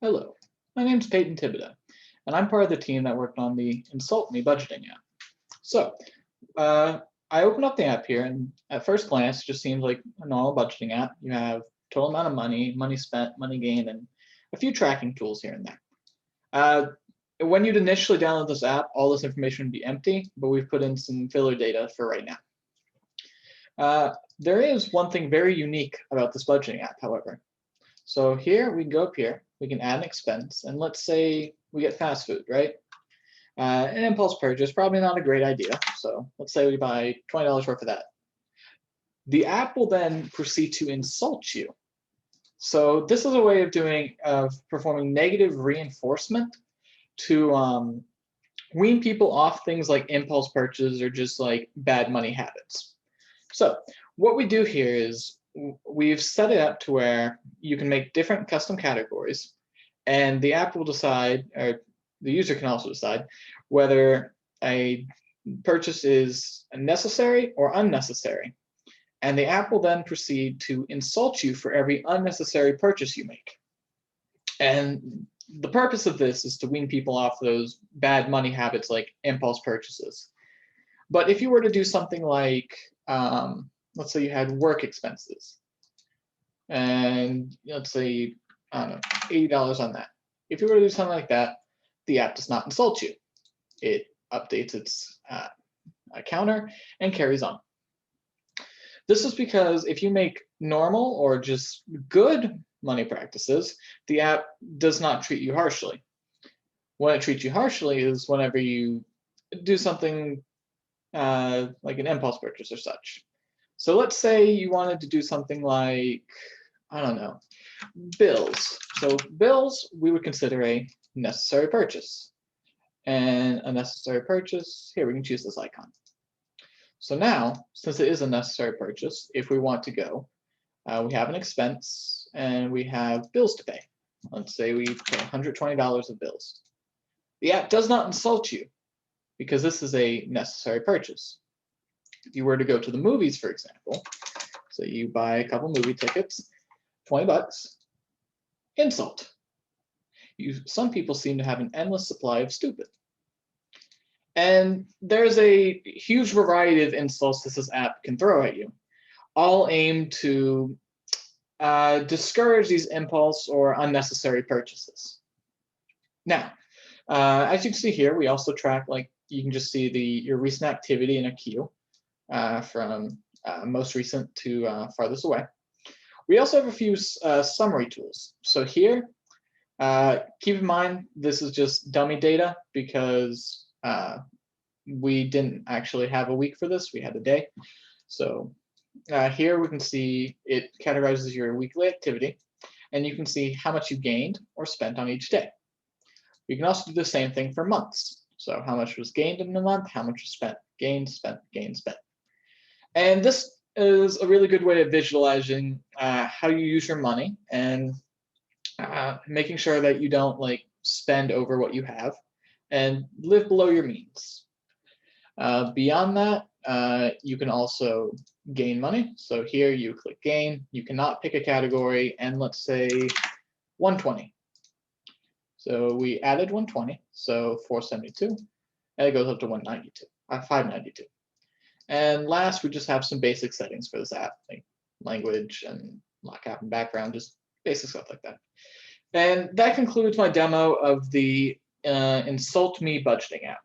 Hello, my name's Peyton Thibodeau, and I'm part of the team that worked on the InsultMe budgeting app. So, I opened up the app here, and at first glance, it just seems like a normal budgeting app. You have total amount of money, money spent, money gained, and a few tracking tools here and there. When you'd initially download this app, all this information would be empty, but we've put in some filler data for right now. There is one thing very unique about this budgeting app, however. So here, we can go up here, we can add an expense, and let's say we get fast food, right? An impulse purchase, probably not a great idea. So let's say we buy $20 worth of that. The app will then proceed to insult you. So this is a way of performing negative reinforcement to wean people off things like impulse purchases or just like bad money habits. So what we do here is we've set it up to where you can make different custom categories, and the app will decide, or the user can also decide, whether a purchase is necessary or unnecessary. And the app will then proceed to insult you for every unnecessary purchase you make. And the purpose of this is to wean people off those bad money habits like impulse purchases. But if you were to do something like, let's say you had work expenses, and let's say, I don't know, $80 on that. If you were to do something like that, the app does not insult you. It updates its counter and carries on. This is because if you make normal or just good money practices, the app does not treat you harshly. When it treats you harshly is whenever you do something like an impulse purchase or such. So let's say you wanted to do something like, I don't know, bills. So bills we would consider a necessary purchase. And a necessary purchase, here we can choose this icon. So now, since it is a necessary purchase, if we want to go, we have an expense and we have bills to pay. Let's say we pay $120 of bills. The app does not insult you because this is a necessary purchase. If you were to go to the movies, for example, so you buy a couple movie tickets, 20 bucks, insult. Some people seem to have an endless supply of stupid. And there's a huge variety of insults this app can throw at you, all aimed to discourage these impulse or unnecessary purchases. Now, as you can see here, we also track, like, you can just see your recent activity in a queue from most recent to farthest away. We also have a few summary tools. So here, keep in mind, this is just dummy data because we didn't actually have a week for this, we had a day. So here we can see it categorizes your weekly activity, and you can see how much you gained or spent on each day. We can also do the same thing for months. So how much was gained in a month, how much was spent, gained, spent, gained, spent. And this is a really good way of visualizing how you use your money and making sure that you don't like spend over what you have and live below your means. Beyond that, you can also gain money. So here you click gain, you cannot pick a category, and let's say 120. So we added 120, so 472, and it goes up to 192, 592. And last, we just have some basic settings for this app, like language and lockout and background, just basic stuff like that. And that concludes my demo of the InsultMe budgeting app.